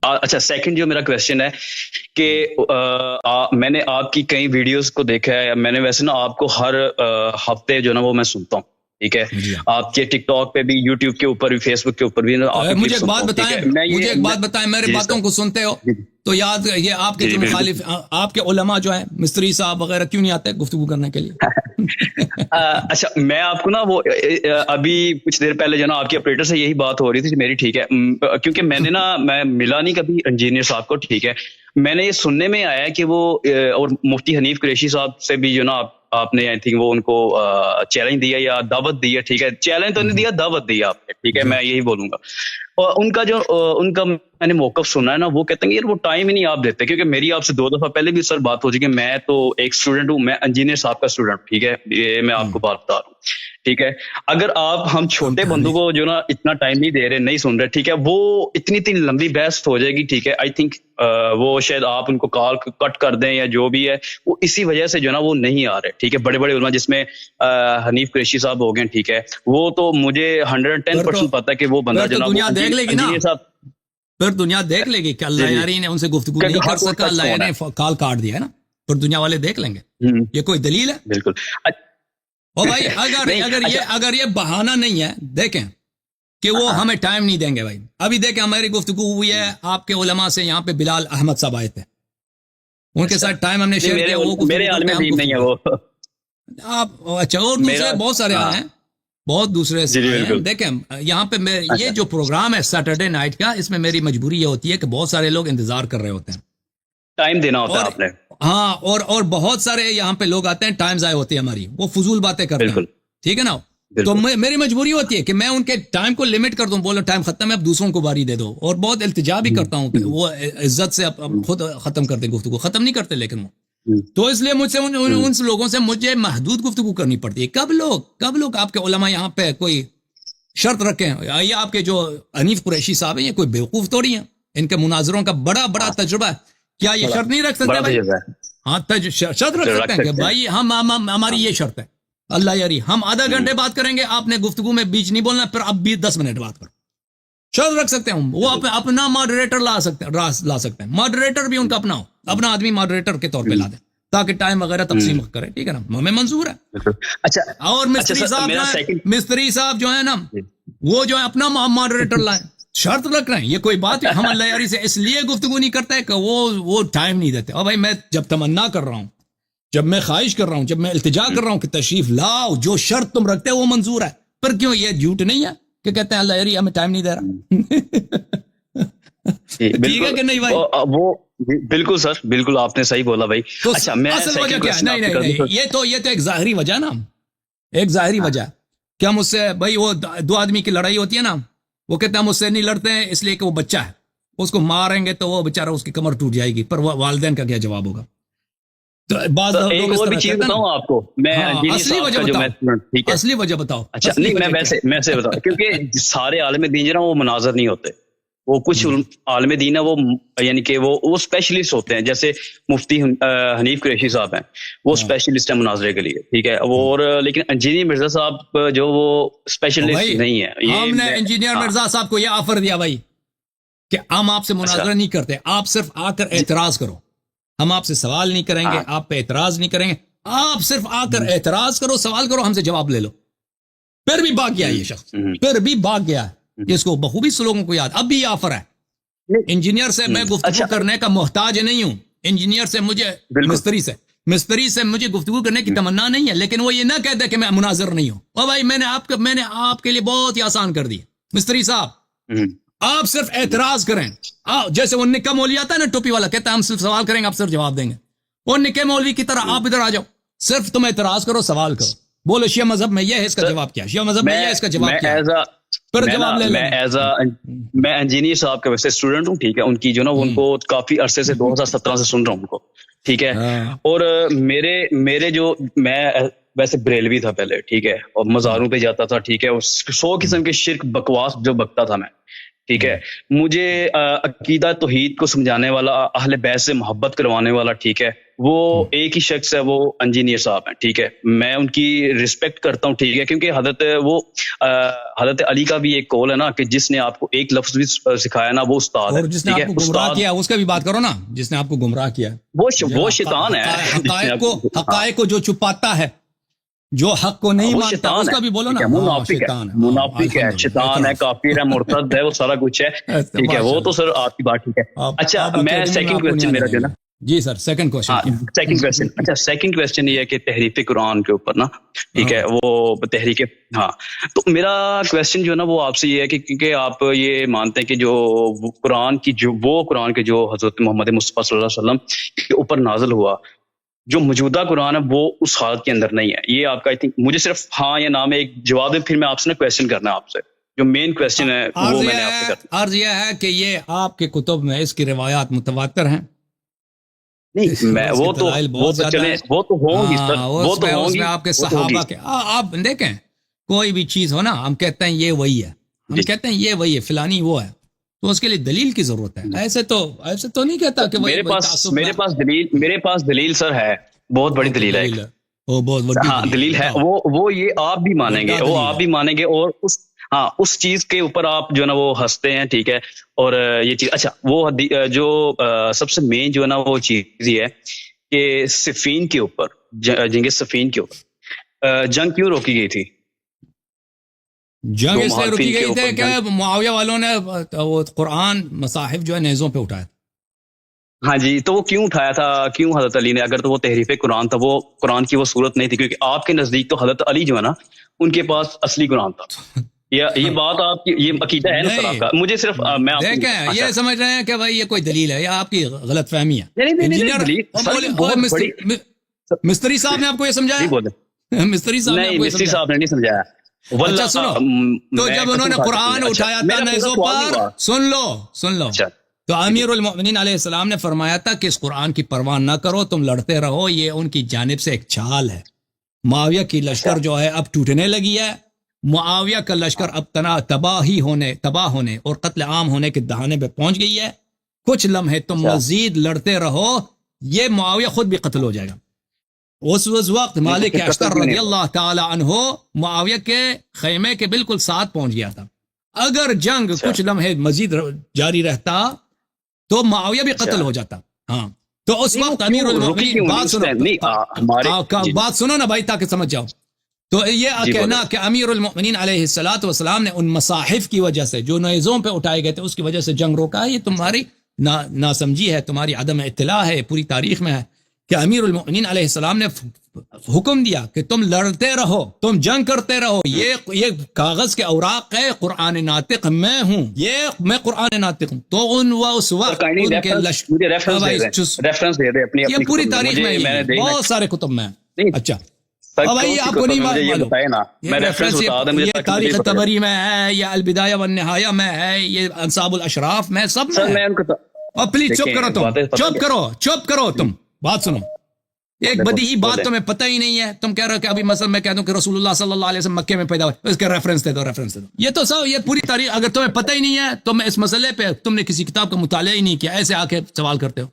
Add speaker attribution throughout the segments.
Speaker 1: اچھا سیکنڈ جو میرا کویشچن ہے کہ میں نے آپ کی کئی ویڈیوز کو دیکھا ہے، میں نے ویسے نا آپ کو ہر ہفتے جو نا وہ میں سنتا ہوں، ٹھیک ہے، آپ کے ٹک ٹاک پہ بھی، یوٹیوب کے اوپر بھی، فیس بک کے اوپر بھی
Speaker 2: مجھے ایک بات بتائیں، میرے باتوں کو سنتے ہو تو یاد یہ آپ کے جو مخالف آپ کے علماء جو ہیں مستری صاحب وغیرہ کیوں نہیں آتے گفتگو کرنے کے لیے؟
Speaker 1: اچھا میں آپ کو نا وہ ابھی کچھ دیر پہلے جو نا آپ کے آپریٹر سے یہی بات ہو رہی تھی، میری ٹھیک ہے، کیونکہ میں نے نا میں ملا نہیں کبھی انجینئر صاحب کو، ٹھیک ہے، میں نے یہ سننے میں آیا کہ وہ اور مفتی حنیف قریشی صاحب سے بھی جو نا آپ نے آئی تھنک وہ ان کو چیلنج دیا یا دعوت دی ہے، ٹھیک ہے، چیلنج تو نہیں دیا، دعوت دی آپ نے، ٹھیک ہے، میں یہی بولوں گا. اور ان کا میں نے موقف سنا ہے نا، وہ کہتے ہیں یار وہ ٹائم ہی نہیں آپ دیتے، کیونکہ میری آپ سے 2 دفعہ پہلے بھی سر بات ہو چکی ہے، میں تو ایک اسٹوڈنٹ ہوں، میں انجینئر صاحب کا اسٹوڈنٹ، ٹھیک ہے، یہ میں آپ کو بات بتا رہا ہوں، ٹھیک ہے، اگر آپ ہم چھوٹے بندوں کو جو نا اتنا ٹائم نہیں دے رہے، نہیں سن رہے، ٹھیک ہے، وہ اتنی لمبی بحث ہو جائے گی، ٹھیک ہے، آئی تھنک وہ شاید آپ ان کو کال کٹ کر دیں یا جو بھی ہے، وہ اسی وجہ سے جو نا وہ نہیں آ رہے، ٹھیک ہے، بڑے بڑے علماء جس میں حنیف قریشی صاحب ہو گئے، ٹھیک ہے، وہ تو مجھے 110% پتا ہے کہ وہ بندہ جو نا
Speaker 2: دنیا دیکھ لے گی نا، پھر دنیا دیکھ لے گی کہ اللہ یاری نے ان سے گفتگو نہیں کر سکا، اللہ یاری نے کال کاٹ دیا ہے نا، پھر دنیا والے دیکھ لیں گے، یہ کوئی دلیل ہے؟
Speaker 1: بالکل.
Speaker 2: او بھائی اگر یہ بہانہ نہیں ہے، دیکھیں کہ وہ ہمیں ٹائم نہیں دیں گے بھائی. ابھی دیکھیں ہماری گفتگو ہوئی ہے آپ کے علماء سے، یہاں پہ بلال احمد صاحب آئے تھے، ان کے ساتھ ٹائم ہم نے شیئر کیا، وہ
Speaker 1: میرے عالم دین نہیں ہے وہ
Speaker 2: آپ. اچھا اور دوسرے بہت سارے آئے ہیں، بہت دوسرے ہیں. دیکھیں یہاں پہ یہ جو پروگرام ہے سیٹرڈے نائٹ کا، اس میں میری مجبوری یہ ہوتی ہے کہ بہت سارے لوگ انتظار کر رہے ہوتے ہیں،
Speaker 1: ٹائم دینا ہوتا ہے آپ نے.
Speaker 2: ہاں اور بہت سارے یہاں پہ لوگ آتے ہیں، ٹائم ضائع ہوتی ہے ہماری، وہ فضول باتیں کرتے ہیں، ٹھیک ہے نا. تو میری مجبوری ہوتی ہے کہ میں ان کے ٹائم کو لمٹ کر دوں، بولو ٹائم ختم ہے اب دوسروں کو باری دے دو، اور بہت التجا بھی کرتا ہوں کہ وہ عزت سے خود ختم کر دیں، گفتگو ختم نہیں کرتے، لیکن وہ تو اس لیے مجھ سے ان لوگوں سے مجھے محدود گفتگو کرنی پڑتی ہے. کب لوگ آپ کے علماء یہاں پہ کوئی شرط رکھیں، یہ آپ کے جو حنیف قریشی صاحب ہیں یہ کوئی بیوقوف تھوڑی ہیں، ان کے مناظروں کا بڑا تجربہ ہے، کیا یہ شرط نہیں رکھ سکتے بھائی؟ ہاں شرط رکھ سکتے ہیں کہ بھائی ہماری یہ شرط ہے، اللہ یاری ہم آدھا گھنٹے بات کریں گے، آپ نے گفتگو میں بیچ نہیں بولنا، پھر اب بھی 10 منٹ بات کرو، شرط رکھ سکتے ہیں ہم. وہ اپنا ماڈریٹر لا سکتے ہیں، ماڈریٹر بھی ان کا اپنا آدمی ماڈریٹر کے طور پہ لا دیں تاکہ ٹائم وغیرہ تقسیم کرے، ٹھیک ہے نا، ہمیں منظور ہے.
Speaker 1: اچھا
Speaker 2: اور مستری صاحب جو ہے نا وہ جو ہے اپنا ماڈریٹر لائیں، شرط رکھ رہے ہیں، یہ کوئی بات ہے؟ ہم اللہ یاری سے اس لیے گفتگو نہیں کرتے کہ وہ ٹائم نہیں دیتے. اور بھائی میں جب تمنا کر رہا ہوں، جب میں خواہش کر رہا ہوں، جب میں التجا کر رہا ہوں کہ تشریف لاؤ، جو شرط تم رکھتے ہو وہ منظور ہے، پر کیوں یہ جھوٹ نہیں ہے کہ کہتے ہیں اللہ یاری ہمیں ٹائم نہیں دے رہا؟ ٹھیک ہے کہ نہیں بھائی؟
Speaker 1: وہ بالکل سر، بالکل آپ نے صحیح بولا بھائی. اچھا میں
Speaker 2: اصل وجہ کیا ہے؟ نہیں یہ تو ایک ظاہری وجہ نا، ایک ظاہری وجہ کیا مجھ سے بھائی وہ 2 آدمی کی لڑائی ہوتی ہے نا، وہ کہتے ہیں مجھ سے نہیں لڑتے ہیں اس لیے کہ وہ بچہ ہے، اس کو ماریں گے تو وہ بیچارہ اس کی کمر ٹوٹ جائے گی، پر والدین کا کیا جواب ہوگا؟ تو بعض
Speaker 1: ایک اور بھی چیز بتاؤں آپ کو، میں
Speaker 2: اصلی وجہ بتاؤ.
Speaker 1: اچھا نہیں میں سے بتاؤں، کیونکہ سارے عالم دین جو نا وہ مناظر نہیں ہوتے، وہ کچھ عالم دین ہے وہ یعنی کہ وہ اسپیشلسٹ ہوتے ہیں، جیسے مفتی حنیف قریشی صاحب ہیں، وہ اسپیشلسٹ ہیں مناظرے کے لیے، ٹھیک ہے، اور لیکن انجینئر مرزا صاحب جو وہ اسپیشلسٹ نہیں ہے.
Speaker 2: ہم نے انجینئر مرزا صاحب کو یہ آفر دیا بھائی کہ ہم آپ سے مناظرہ نہیں کرتے، آپ صرف آ کر اعتراض کرو، ہم آپ سے سوال نہیں کریں گے، آپ پہ اعتراض نہیں کریں گے، آپ صرف آ کر اعتراض کرو، سوال کرو، ہم سے جواب لے لو. پھر بھی بھاگ گیا یہ شخص، پھر بھی بھاگ گیا، اس کو بخوبی لوگوں کو یاد. اب بھی یہ آفر ہے. انجینئر سے میں گفتگو کرنے کا محتاج نہیں ہوں، انجینئر سے مجھے مستری سے مجھے گفتگو کرنے کی تمنا نہیں ہے، لیکن وہ یہ نہ کہتے کہ میں مناظر نہیں ہوں. اور بھائی میں نے آپ کے لیے بہت ہی آسان کر دی. مستری صاحب آپ صرف اعتراض کریں، جیسے وہ نکا مولوی آتا ہے نا ٹوپی والا، کہتا ہے ہم صرف سوال کریں گے آپ صرف جواب دیں گے، وہ نکے مولوی کی طرح آپ ادھر آ جاؤ، صرف تم اعتراض کرو، سوال کرو، بولو شیعہ مذہب میں یہ ہے، اس کا جواب کیا، شیعہ مذہب میں یہ ہے، اس کا جواب کیا.
Speaker 1: میں انجینئر صاحب کا ویسے اسٹوڈنٹ ہوں، ٹھیک ہے، ان کی جو نا ان کو کافی عرصے سے 2017 سے سن رہا ہوں ان کو، ٹھیک ہے، اور میرے جو میں ویسے بریلوی تھا پہلے، ٹھیک ہے، اور مزاروں پہ جاتا تھا، ٹھیک ہے، 100 قسم کے شرک بکواس جو بکتا تھا میں، ٹھیک ہے، مجھے عقیدہ توحید کو سمجھانے والا، اہل بیت سے محبت کروانے والا، ٹھیک ہے، وہ ایک ہی شخص ہے, وہ انجینئر صاحب ہیں, ٹھیک ہے, میں ان کی رسپیکٹ کرتا ہوں, ٹھیک ہے, کیونکہ حضرت علی کا بھی ایک قول ہے نا کہ جس نے آپ کو ایک لفظ بھی سکھایا نا وہ استاد ہے,
Speaker 2: اور جس نے آپ کو گمراہ کیا اس کا بھی بات کرو نا, جس نے آپ کو گمراہ کیا
Speaker 1: وہ شیطان ہے.
Speaker 2: حقائق کو جو چھپاتا ہے, جو حق کو نہیں مانتا, اس کا بھی بولو نا.
Speaker 1: منافق ہے, شیطان ہے, کافر ہے, مرتد ہے, وہ سارا کچھ ہے, ٹھیک ہے, وہ تو سر آپ کی بات ٹھیک ہے. اچھا میں سیکنڈ کویسچن میرا جو ہے نا,
Speaker 2: جی سر سیکنڈ کویسچن.
Speaker 1: اچھا سیکنڈ کویسچن یہ ہے کہ تحریف قرآن کے اوپر نا, ٹھیک ہے, وہ تحریک, ہاں, تو میرا کویسچن جو ہے نا وہ آپ سے یہ ہے کہ کیونکہ آپ یہ مانتے ہیں کہ جو قرآن کے جو حضرت محمد مصطفیٰ صلی اللہ علیہ وسلم کے اوپر نازل ہوا, جو موجودہ قرآن ہے وہ اس حالت کے اندر نہیں ہے, یہ آپ کا آئی تھنک مجھے صرف ہاں یا نہ میں ایک جواب ہے, پھر میں آپ سے کویسچن کرنا ہے آپ سے, جو مین کویسچن ہے وہ میں نے آپ سے کرنا.
Speaker 2: عرض یہ ہے کہ یہ آپ کے کتب میں اس کی روایات متواتر ہیں.
Speaker 1: نہیں میں وہ تو چلیں, وہ تو ہوں گی سر, وہ تو ہوں گی,
Speaker 2: آپ کے صحابہ کے, آپ دیکھیں کوئی بھی چیز ہو نا, ہم کہتے ہیں یہ وہی ہے, ہم کہتے ہیں یہ وہی ہے, فلانی وہ ہے, تو اس کے لیے دلیل کی ضرورت ہے. ایسے تو نہیں کہتا کہ
Speaker 1: میرے پاس دلیل سر ہے, بہت بڑی دلیل ہے,
Speaker 2: وہ بہت بڑی
Speaker 1: دلیل ہے, وہ یہ آپ بھی مانیں گے, وہ آپ بھی مانیں گے, اور اس چیز کے اوپر آپ جو ہے نا وہ ہنستے ہیں, ٹھیک ہے, اور یہ چیز, اچھا وہ جو سب سے مین جو ہے نا وہ چیز یہ ہے کہ صفین کے اوپر, جنگ صفین کے اوپر جنگ کیوں روکی گئی تھی؟
Speaker 2: جنگ اس لیے روکی گئی تھی کہ معاویہ والوں نے وہ قرآن مصاحف جو ہے نیزوں پہ اٹھایا.
Speaker 1: ہاں جی, تو وہ کیوں اٹھایا تھا, کیوں حضرت علی نے, اگر تو وہ تحریف قرآن تھا, وہ قرآن کی وہ صورت نہیں تھی, کیونکہ آپ کے نزدیک تو حضرت علی جو ہے نا ان کے پاس اصلی قرآن تھا. یہ بات آپ کی, یہ عقیدہ ہے نا سر آپ کا, مجھے صرف میں
Speaker 2: دیکھیں یہ سمجھ رہے ہیں کہ بھائی یہ کوئی دلیل ہے, یا آپ کی غلط فہمی ہے. مستری صاحب نے آپ کو یہ سمجھایا, مستری
Speaker 1: صاحب نے نہیں سمجھایا.
Speaker 2: اچھا سنو, تو جب انہوں نے قرآن اٹھایا تھا نیزوں پر, سن لو, تو امیر المؤمنین علیہ السلام نے فرمایا تھا کہ اس قرآن کی پرواہ نہ کرو, تم لڑتے رہو, یہ ان کی جانب سے ایک چال ہے. معاویہ کی لشکر جو ہے اب ٹوٹنے لگی ہے, معاویہ کا لشکر اب تباہ ہونے اور قتل عام ہونے کے دہانے پہ پہنچ گئی ہے. کچھ لمحے تم مزید لڑتے رہو, یہ معاویہ خود بھی قتل ہو جائے گا. اس وقت مالک اشتر رضی اللہ تعالی عنہ معاویہ کے خیمے کے بالکل ساتھ پہنچ گیا تھا. اگر جنگ کچھ لمحے مزید جاری رہتا تو معاویہ بھی قتل ہو جاتا. ہاں, تو اس وقت امیر المؤمنین, بات سنو نا بھائی تاکہ سمجھ جاؤ. تو یہ کہنا کہ امیر المؤمنین علیہ الصلوۃ والسلام نے ان مصاحف کی وجہ سے جو نیزوں پہ اٹھائے گئے تھے اس کی وجہ سے جنگ روکا ہے, یہ تمہاری ناسمجھی ہے, تمہاری عدم اطلاع ہے. پوری تاریخ میں ہے کہ امیر المؤمنین علیہ السلام نے حکم دیا کہ تم لڑتے رہو, تم جنگ کرتے رہو, یہ کاغذ کے اوراق ہے, قرآن ناطق میں ہوں, میں قرآن ناطق ہوں. تو اس وقت ان کے یہ پوری تاریخ میں بہت سارے کتب میں. اچھا بھائی آپ کو نہیں معلوم, یہ تاریخ طبری میں ہے, یہ البدایہ والنہایہ میں ہے, یہ انصاب الاشراف میں, سب میں. اور پلیز چپ کرو تم بات سنو. ایک بدیہی بات تمہیں پتہ ہی نہیں ہے, تم کہہ رہے ہو کہ ابھی مثلا میں کہہ دوں کہ رسول اللہ صلی اللہ علیہ وسلم مکے میں پیدا ہوئے, اس کے ریفرنس دے دو. یہ تو سب, یہ پوری تاریخ اگر تمہیں پتہ ہی نہیں ہے تو میں اس مسئلے پہ تم نے کسی کتاب کا مطالعہ ہی نہیں کیا, ایسے آ کے سوال کرتے ہو.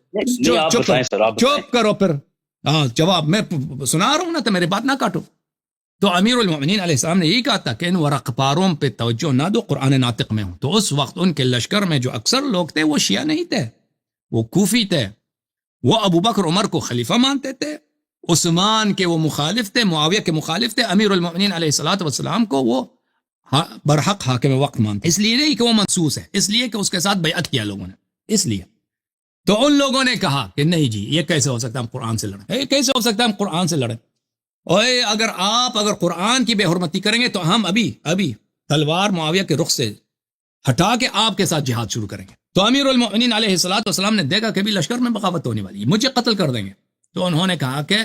Speaker 2: چپ کرو پھر. ہاں جواب میں سنا رہا ہوں نا, تو میرے بات نہ کاٹو. تو امیر المؤمنین علیہ السلام نے یہی کہا تھا کہ ان ورق پاروں پہ توجہ نہ دو, قرآن ناطق میں ہوں. تو اس وقت ان کے لشکر میں جو اکثر لوگ تھے وہ شیعہ نہیں تھے, وہ کوفی تھے, وہ ابو بکر عمر کو خلیفہ مانتے تھے, عثمان کے وہ مخالف تھے, معاویہ کے مخالف تھے, امیر المؤمنین علیہ الصلوۃ والسلام کو وہ برحق حاکم وقت مانتے. اس لیے نہیں کہ وہ منسوس ہے, اس لیے کہ اس کے ساتھ بیعت کیا لوگوں نے, اس لیے. تو ان لوگوں نے کہا کہ نہیں جی, یہ کیسے ہو سکتا ہے ہم قرآن سے لڑیں, کیسے ہو سکتا ہے ہم قرآن سے لڑیں, اگر قرآن کی بے حرمتی کریں گے تو ہم ابھی تلوار معاویہ کے رخ سے ہٹا کے آپ کے ساتھ جہاد شروع کریں گے. تو امیر المؤمنین علیہ الصلوۃ والسلام نے دیکھا کہ بھی لشکر میں بغاوت ہونے والی ہے, مجھے قتل کر دیں گے. تو انہوں نے کہا کہ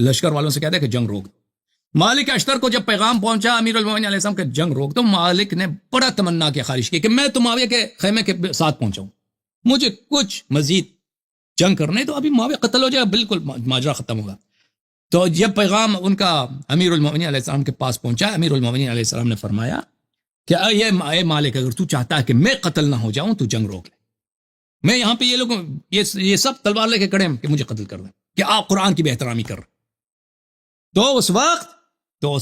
Speaker 2: لشکر والوں سے کہتے کہ جنگ روک دو. مالک اشتر کو جب پیغام پہنچا امیر المؤمنین علیہ السلام کہ جنگ روک دو, مالک نے بڑا تمنا کی, خواہش کی کہ میں تو معاویہ کے خیمے کے ساتھ پہنچاؤں, مجھے کچھ مزید جنگ کرنے تو ابھی معاویہ قتل ہو جائے, بالکل ماجرا ختم ہوگا. تو جب پیغام ان کا امیر المؤمنین علیہ السلام کے پاس پہنچا, امیر المؤمنین علیہ السلام نے فرمایا کہ اے مالک, اگر تو چاہتا ہے کہ میں قتل نہ ہو جاؤں تو جنگ روک لے. میں یہاں پہ یہ لوگ یہ سب تلوار لے کے کھڑے ہیں کہ مجھے قتل کر دیں، کہ آپ قرآن کی بے احترامی کر رہے. تو اس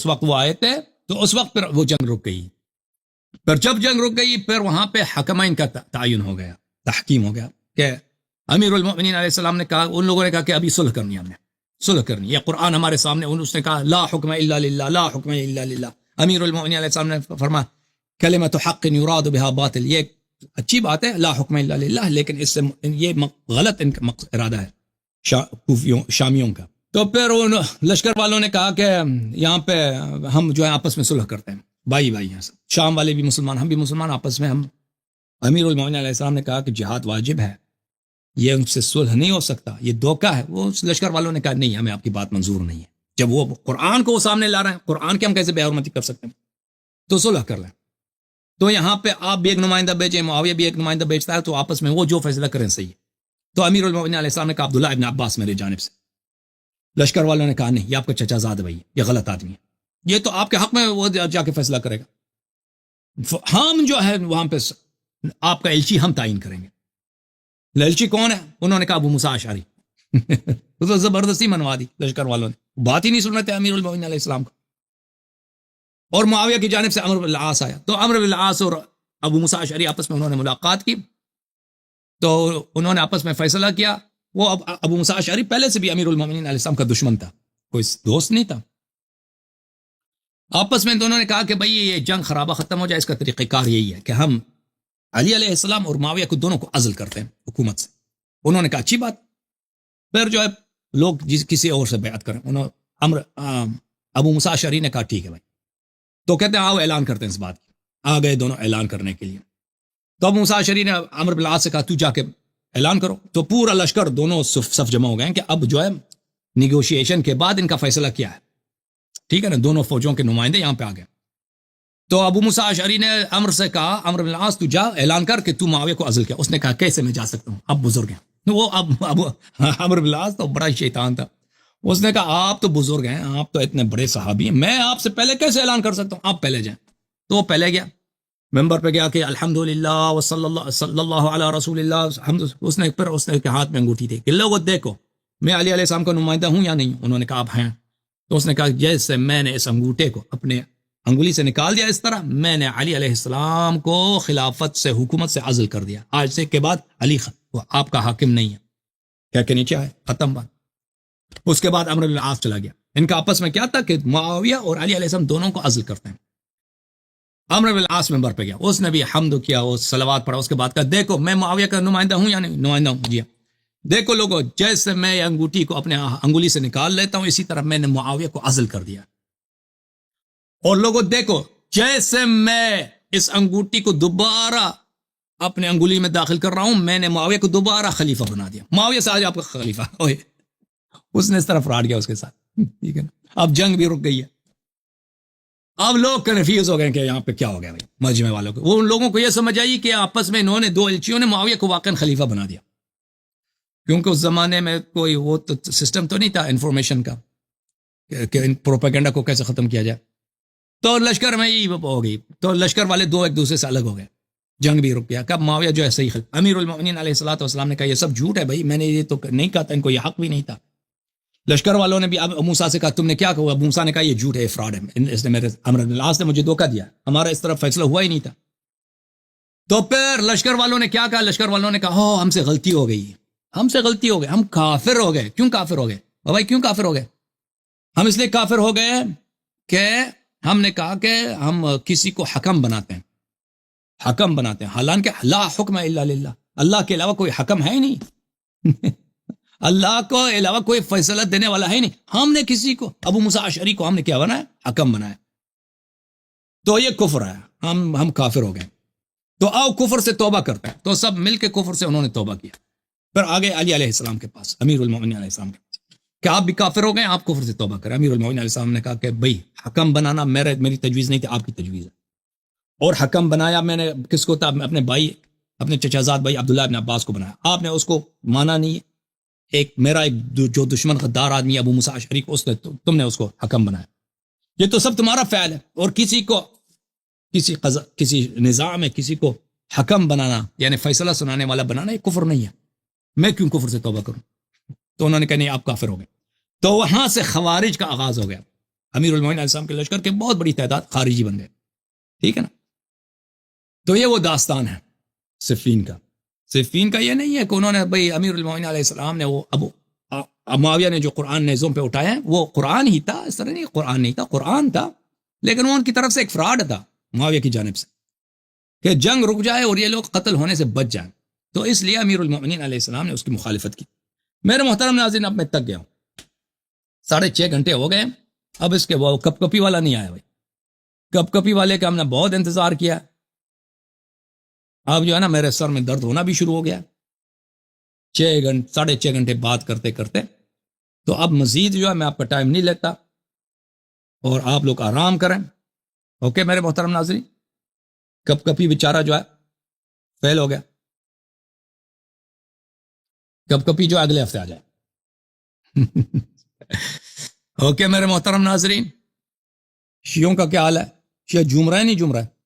Speaker 2: وقت وہ آئے تھے، تو اس وقت پھر وہ جنگ رک گئی. پھر جب جنگ رک گئی پھر وہاں پہ حکمین کا تعین ہو گیا، تحکیم ہو گیا کہ امیر المؤمنین علیہ السلام نے کہا، ان لوگوں نے کہا کہ ابھی صلح کرنی ہے، ہم نے صلح کرنی، یہ قرآن ہمارے سامنے. اس نے کہا لا حکم الا للہ، لا حکم الا للہ. امیر المؤمنین علیہ السلام نے فرمایا کلمۃ حق یراد بها باطل، یہ اچھی بات ہے لا حکم الا للہ، لیکن اس سے یہ غلط ان کا ارادہ ہے شامیوں کا. تو پھر ان لشکر والوں نے کہا کہ یہاں پہ ہم جو ہے آپس میں صلح کرتے ہیں، بھائی ہیں سب، شام والے بھی مسلمان، ہم بھی مسلمان، آپس میں ہم. امیر المؤمنین علیہ السلام نے کہا کہ جہاد واجب ہے، یہ ان سے صلح نہیں ہو سکتا، یہ دھوکہ ہے. وہ لشکر والوں نے کہا نہیں، ہمیں آپ کی بات منظور نہیں ہے. جب وہ قرآن کو سامنے لا رہے ہیں، قرآن کے ہم کیسے بے حرمتی کر سکتے ہیں؟ تو صلح کر لیں. تو یہاں پہ آپ بھی ایک نمائندہ بھیجیں، معاویہ بھی ایک نمائندہ بھیجتا ہے، تو آپس میں وہ جو فیصلہ کریں صحیح ہے. تو امیر المؤمنین علیہ السلام نے کہا عبداللہ ابن عباس میرے جانب سے. لشکر والوں نے کہا نہیں، یہ آپ کا چچا زاد بھائی، یہ غلط آدمی ہے، یہ تو آپ کے حق میں وہ جا کے فیصلہ کرے گا. ہم جو ہے وہاں پہ آپ کا ایلچی ہم تعین کریں گے. ایلچی کون ہے؟ انہوں نے کہا ابو موسیٰ اشعری. تو زبردستی منوا دی لشکر والوں نے، بات ہی نہیں سن رہے تھے امیر المؤمنین علیہ السلام کو. اور معاویہ کی جانب سے عمرو بن العاص آیا. تو عمرو بن العاص اور ابو موسیٰ اشعری آپس میں انہوں نے ملاقات کی، تو انہوں نے آپس میں فیصلہ کیا. وہ ابو موسیٰ اشعری پہلے سے بھی امیر المؤمنین علیہ السلام کا دشمن تھا، کوئی دوست نہیں تھا. آپس میں دونوں نے کہا کہ بھئی یہ جنگ خرابہ ختم ہو جائے، اس کا طریقہ کار یہی ہے کہ ہم علی علیہ السلام اور معاویہ کو دونوں کو عزل کرتے ہیں حکومت سے. انہوں نے کہا اچھی بات. پھر جو ہے لوگ کسی اور سے بیعت کریں. ابو موسیٰ اشعری نے کہا ٹھیک ہے بھائی. تو کہتے ہیں آؤ اعلان کرتے ہیں اس بات کی. آ گئے دونوں اعلان کرنے کے لیے. تو ابو موسیٰ اشعری نے عمرو بن العاص سے کہا تو جا کے اعلان کرو. تو پورا لشکر دونوں صف جمع ہو گئے کہ اب جو ہے نیگوشیشن کے بعد ان کا فیصلہ کیا ہے. ٹھیک ہے نا، دونوں فوجوں کے نمائندے یہاں پہ آ گئے. تو ابو موسیٰ اشعری نے عمرو سے کہا عمرو بن العاص تو جا اعلان کر کہ تو معاویہ کو عزل کیا. اس نے کہا کیسے میں جا سکتا ہوں، اب بزرگ ہیں. وہ اب عمرو بن العاص تو بڑا شیطان تھا. اس نے کہا آپ تو بزرگ ہیں، آپ تو اتنے بڑے صحابی ہیں، میں آپ سے پہلے کیسے اعلان کر سکتا ہوں، آپ پہلے جائیں. تو وہ پہلے گیا، ممبر پہ گیا کہ الحمدللہ صلی اللہ علی رسول اللہ. اس نے کے ہاتھ میں انگوٹھی تھی کہ لوگو دیکھو میں علی علیہ السلام کا نمائندہ ہوں یا نہیں. انہوں نے کہا آپ ہیں. تو اس نے کہا جیسے میں نے اس انگوٹھے کو اپنے انگلی سے نکال دیا، اس طرح میں نے علی علیہ السلام کو خلافت سے، حکومت سے عزل کر دیا. آج سے کے بعد علی آپ کا حاکم نہیں ہے. کیا کہ نیچے ہے، ختم بات. اس کے بعد عمرو بن العاص چلا گیا. ان کا آپس میں کیا تھا کہ معاویہ اور علی علیہ السلام دونوں کو عزل کرتے ہیں. عمرو بن العاص ممبر پہ گیا، اس نے بھی حمد کیا، وہ صلوات پڑھا. اس کے بعد کہا دیکھو میں معاویہ کا نمائندہ ہوں یا نہیں، نمائندہ ہوں جی. دیکھو لوگوں، جیسے میں انگوٹھی کو اپنے انگلی سے نکال لیتا ہوں، اسی طرح میں نے معاویہ کو عزل کر دیا. اور لوگوں دیکھو، جیسے میں اس انگوٹھی کو دوبارہ اپنے انگلی میں داخل کر رہا ہوں، میں نے معاویہ کو دوبارہ خلیفہ بنا دیا. معاویہ سے آج آپ کا خلیفہ ہوئے. اس نے اس طرح فراڈ کیا اس کے ساتھ. ٹھیک ہے نا، اب جنگ بھی رک گئی ہے. اب لوگ کنفیوز ہو گئے کہ یہاں پہ کیا ہو گیا بھائی. مجمع والوں کو، وہ ان لوگوں کو یہ سمجھ آئی کہ آپس میں انہوں نے دو ایلچیوں نے معاویہ کو واقعا خلیفہ بنا دیا. کیونکہ اس زمانے میں کوئی وہ تو سسٹم تو نہیں تھا انفارمیشن کا کہ پروپیگنڈا کو کیسے ختم کیا جائے. تو لشکر میں یہی ہو گئی. تو لشکر والے دو ایک دوسرے سے الگ ہو گئے، جنگ بھی رک گیا. کب معاویہ جو ہے صحیح امیر المؤمنین علیہ الصلوۃ والسلام نے کہا یہ سب جھوٹ ہے بھائی، میں نے یہ تو نہیں کہا تھا، ان کو یہ حق بھی نہیں تھا. لشکر والوں نے بھی ابو موسیٰ سے کہا تم نے کیا کہا. ابو موسیٰ نے کہا یہ جھوٹ ہے، فراڈ ہے، اس نے میرے عمرو بن العاص نے مجھے دھوکہ دیا، ہمارا اس طرف فیصلہ ہوا ہی نہیں تھا. تو پھر لشکر والوں نے کیا کہا؟ لشکر والوں نے کہا ہم سے غلطی ہو گئی، ہم سے غلطی ہو گئی، ہم کافر ہو گئے. کیوں کافر ہو گئے بھائی؟ کیوں کافر ہو گئے؟ ہم اس لیے کافر ہو گئے کہ ہم نے کہا کہ ہم کسی کو حکم بناتے ہیں، حکم بناتے ہیں، حالانکہ لا حکم الا للہ، اللہ کے علاوہ کوئی حکم ہے ہی نہیں. اللہ کو علاوہ کوئی فیصلہ دینے والا ہے ہی نہیں. ہم نے کسی کو، ابو موسیٰ اشعری کو ہم نے کیا بنایا؟ حکم بنایا. تو یہ کفر ہے، ہم کافر ہو گئے. تو آؤ کفر سے توبہ کرتے ہیں. تو سب مل کے کفر سے انہوں نے توبہ کیا. پھر آگے علی علیہ السلام کے پاس، امیر المؤمنین علیہ السلام کے پاس، کہ آپ بھی کافر ہو گئے، آپ کفر سے توبہ کریں. امیر المؤمنین علیہ السلام نے کہا کہ بھائی حکم بنانا میری تجویز نہیں تھی، آپ کی تجویز ہے. اور حکم بنایا میں نے کس کو تھا؟ اپنے بھائی، اپنے چچا زاد بھائی عبداللہ ابن عباس کو بنایا. آپ نے اس کو مانا نہیں. میرا جو دشمن غدار آدمی ابو موسیٰ اشعری کو تم نے اس کو حکم بنایا. یہ تو سب تمہارا فعل ہے. اور کسی کو کسی نظام میں کسی کو حکم بنانا یعنی فیصلہ سنانے والا بنانا یہ کفر نہیں ہے، میں کیوں کفر سے توبہ کروں؟ تو انہوں نے کہا نہیں آپ کافر ہو گئے. تو وہاں سے خوارج کا آغاز ہو گیا. امیر المومنین علیہ السلام کے لشکر کے بہت بڑی تعداد خارجی بن گئے. ٹھیک ہے نا. تو یہ وہ داستان ہے صفین کا. صفین کا یہ نہیں ہے کہ انہوں نے بھئی امیر المومنین علیہ السلام نے وہ ابو معاویہ نے جو قرآن نیزوں پہ اٹھایا ہے وہ قرآن ہی تھا، اس طرح نہیں قرآن نہیں تھا، قرآن تھا، لیکن وہ ان کی طرف سے ایک فراڈ تھا معاویہ کی جانب سے کہ جنگ رک جائے اور یہ لوگ قتل ہونے سے بچ جائیں. تو اس لیے امیر المومنین علیہ السلام نے اس کی مخالفت کی. میرے محترم ناظرین اب میں تک گیا ہوں، 6.5 گھنٹے ہو گئے. اب اس کے وہ کپ کپی والا نہیں آیا بھائی. کپ کپی والے کا ہم نے بہت انتظار کیا. اب جو ہے نا میرے سر میں درد ہونا بھی شروع ہو گیا 6.5 گھنٹے بات کرتے کرتے. تو اب مزید جو ہے میں آپ کا ٹائم نہیں لیتا اور آپ لوگ آرام کریں. اوکے میرے محترم ناظرین، کپ کپی بیچارہ جو ہے فیل ہو گیا. کپ کپی جو اگلے ہفتے آ جائے. اوکے میرے محترم ناظرین، شیعوں کا کیا حال ہے؟ شیعہ جھوم رہا ہے نہیں جھوم رہا ہے؟